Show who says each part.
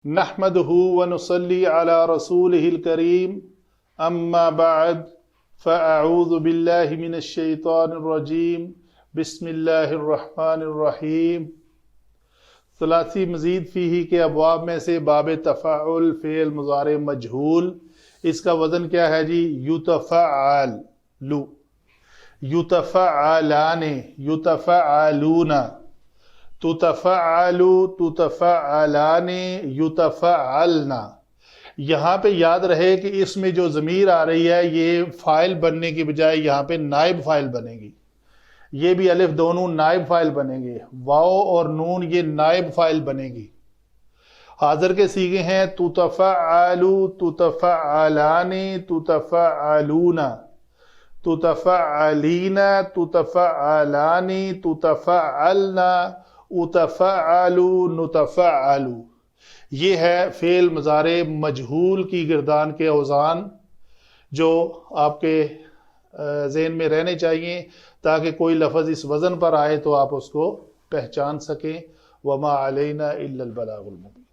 Speaker 1: نحمده ونصلي على رسوله الكريم اما بعد فاعوذ بالله من الشیطان الرجیم بسم اللہ الرحمن الرحیم۔ ثلاثی مزید فیہ کے ابواب میں سے باب تفاعل فعل مضارع مجہول، اس کا وزن کیا ہے جی؟ یتفعل، یتفعلان، یتفعلون، تتفعل، تتفعلان، یتفعلن۔ یہاں پہ یاد رہے کہ اس میں جو ضمیر آ رہی ہے یہ فاعل بننے کی بجائے یہاں پہ نائب فاعل بنے گی۔ یہ بھی الف دو نون نائب فاعل بنے گے، واو اور نون یہ نائب فاعل بنے گی۔ حاضر کے صیغے ہیں تتفعل، تتفعلان، تتفعلون، تتفعلین، تتفعلان، تتفعلن، اتفعل، نتفعل۔ یہ ہے فعل مضارع مجہول کی گردان کے اوزان جو آپ کے ذہن میں رہنے چاہیے تاکہ کوئی لفظ اس وزن پر آئے تو آپ اس کو پہچان سکیں۔ وما علینا الا البلاغ المبین۔